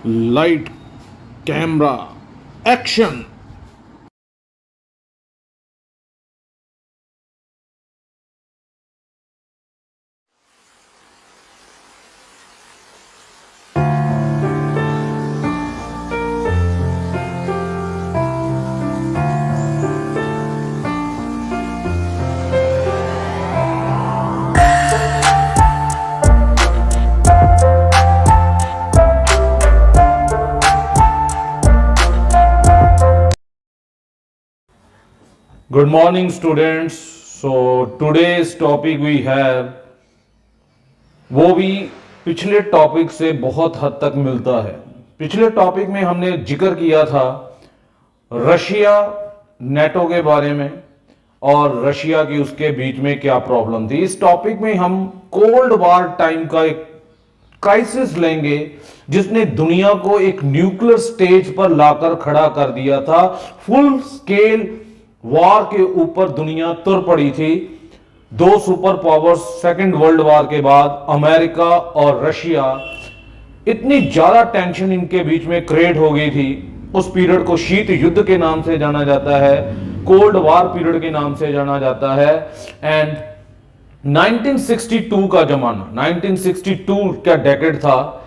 Light, camera, action. Good morning, students. So today's topic we have वो भी पिछले topic से बहुत हद तक मिलता है। पिछले टॉपिक में हमने जिक्र किया था रशिया नेटो के बारे में और रशिया की उसके बीच में क्या प्रॉब्लम थी। इस टॉपिक में हम कोल्ड वार टाइम का एक क्राइसिस लेंगे जिसने दुनिया को एक न्यूक्लियर स्टेज पर लाकर खड़ा कर दिया था। फुल स्केल वॉर के ऊपर दुनिया तुर पड़ी थी। दो super powers second world war के बाद अमेरिका और रशिया, इतनी ज्यादा टेंशन इनके बीच में क्रिएट हो गई थी। उस पीरियड को शीत युद्ध के नाम से जाना जाता है, कोल्ड वॉर पीरियड के नाम से जाना जाता है। एंड 1962 का जमाना, 1962 का डेकेड था।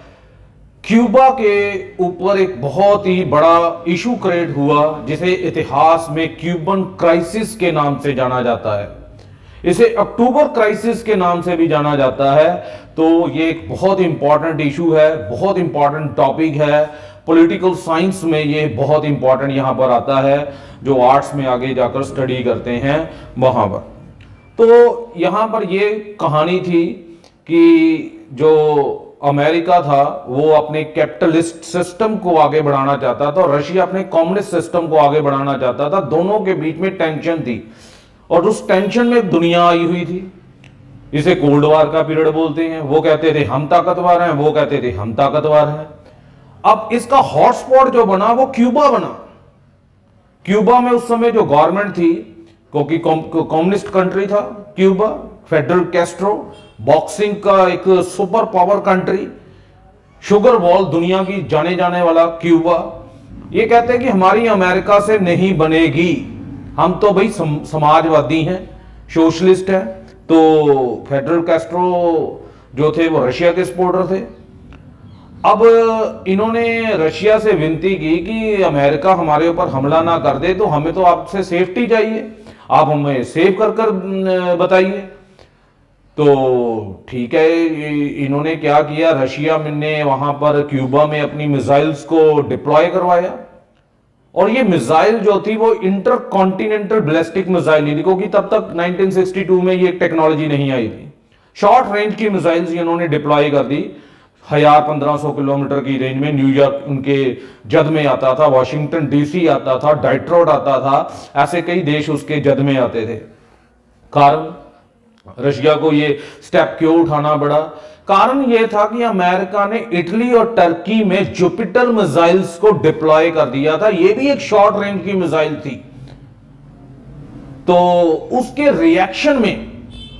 क्यूबा के ऊपर एक बहुत ही बड़ा इशू क्रिएट हुआ जिसे इतिहास में क्यूबन क्राइसिस के नाम से जाना जाता है। इसे अक्टूबर क्राइसिस के नाम से भी जाना जाता है। तो ये एक बहुत इंपॉर्टेंट इशू है, बहुत इंपॉर्टेंट टॉपिक है। पॉलिटिकल साइंस में ये बहुत इंपॉर्टेंट यहां पर आता है, जो आर्ट्स में आगे जाकर स्टडी करते हैं वहां पर। तो यहां पर ये कहानी थी कि जो अमेरिका था वो अपने कैपिटलिस्ट सिस्टम को आगे बढ़ाना चाहता था और रशिया अपने कम्युनिस्ट सिस्टम को आगे बढ़ाना चाहता था। दोनों के बीच में टेंशन थी और उस टेंशन में दुनिया आई हुई थी। इसे कोल्ड वार का पीरियड बोलते हैं। वो कहते थे हम ताकतवर हैं, वो कहते थे हम ताकतवर हैं। अब इसका हॉटस्पॉट जो बना वो क्यूबा बना। क्यूबा में उस समय जो गवर्नमेंट थी, क्योंकि कम्युनिस्ट कंट्री था क्यूबा, फेडरल कैस्ट्रो, बॉक्सिंग का एक super power country, sugar ball दुनिया की जाने जाने वाला क्यूबा, ये कहते हैं कि हमारी अमेरिका से नहीं बनेगी, हम तो भाई समाजवादी हैं, सोशलिस्ट हैं। तो फेडरल कैस्ट्रो जो थे वो रशिया के सपोर्टर थे। अब इन्होंने रशिया से विनती की कि अमेरिका हमारे ऊपर हमला ना कर दे, तो हमें तो आपसे सेफ्टी चाहिए, आप हमें सेव कर कर बताइए। तो ठीक है, इन्होंने क्या किया, रशिया ने वहां पर क्यूबा में अपनी मिसाइल्स को डिप्लॉय करवाया। और ये मिसाइल जो थी वो इंटर कॉन्टिनेंटल बैलिस्टिक मिसाइल नहीं थी, क्योंकि तब तक 1962 में ये टेक्नोलॉजी नहीं आई थी। शॉर्ट रेंज की मिसाइल्स इन्होंने डिप्लॉय कर दी। 1500 किलोमीटर की रेंज में न्यूयॉर्क उनके जद में आता था, वॉशिंगटन डीसी आता था, डेट्रॉइट आता था, ऐसे कई देश उसके जद में आते थे। कारण रशिया को ये स्टेप क्यों उठाना पड़ा? कारण यह था कि अमेरिका ने इटली और टर्की में जुपिटर मिसाइल्स को डिप्लॉय कर दिया था। यह भी एक शॉर्ट रेंज की मिसाइल थी। तो उसके रिएक्शन में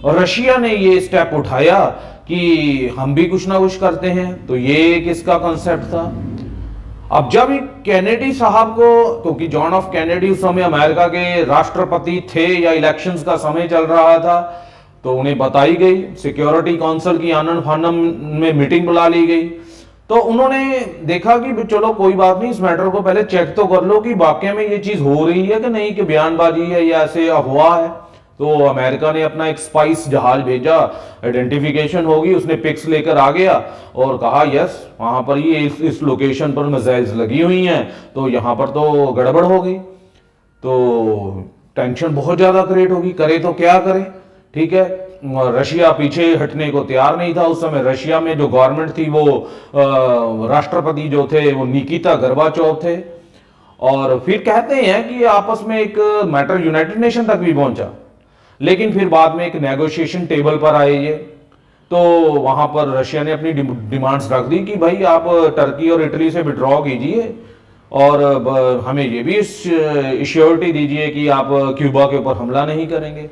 रशिया ने यह स्टेप उठाया कि हम भी कुछ ना कुछ करते हैं। तो ये किसका कंसेप्ट था? अब जब कैनेडी साहब को, क्योंकि जॉन ऑफ कैनेडी उस समय अमेरिका के राष्ट्रपति थे या इलेक्शंस का समय चल रहा था, तो उन्हें बताई गई, सिक्योरिटी काउंसिल की आनन फानन में मीटिंग बुला ली गई। तो उन्होंने देखा कि चलो कोई बात नहीं, इस मैटर को पहले चेक तो कर लो कि वाकई में ये चीज हो रही है कि नहीं, कि बयानबाजी है या ऐसे अफवाह है। तो अमेरिका ने अपना एक स्पाइस जहाज भेजा, आइडेंटिफिकेशन होगी, उसने पिक्स लेकर आ गया और कहा यस वहां पर ये इस लोकेशन पर मिसाइल्स लगी हुई हैं, तो यहां पर तो गड़बड़ हो गई। तो टेंशन बहुत ज्यादा क्रिएट होगी, करे तो क्या करें। ठीक है, रशिया पीछे हटने को तैयार नहीं था। उस समय रशिया में जो गवर्नमेंट थी वो राष्ट्रपति जो थे वो निकिता गोर्बाचोव थे। और फिर कहते हैं कि आपस में एक मैटर यूनाइटेड नेशन तक भी पहुंचा, लेकिन फिर बाद में एक नेगोशिएशन टेबल पर आए ये। तो वहां पर रशिया ने अपनी डिमांड्स रख दी कि भाई आप टर्की और इटली से विड्रॉ कीजिए और हमें ये भी श्योरिटी दीजिए कि आप क्यूबा के ऊपर हमला नहीं करेंगे।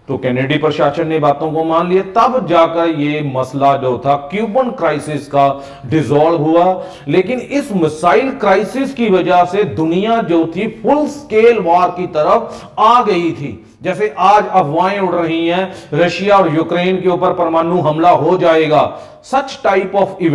तो कैनेडी प्रशासन ने बातों को मान लिया, तब जाकर ये मसला जो था क्यूबन क्राइसिस का डिसॉल्व हुआ। लेकिन इस मिसाइल क्राइसिस की वजह से दुनिया जो थी फुल स्केल वॉर की तरफ आ गई थी। जैसे आज अफवाहें उड़ रही हैं रशिया और यूक्रेन के ऊपर परमाणु हमला हो जाएगा, सच टाइप ऑफ इवेंट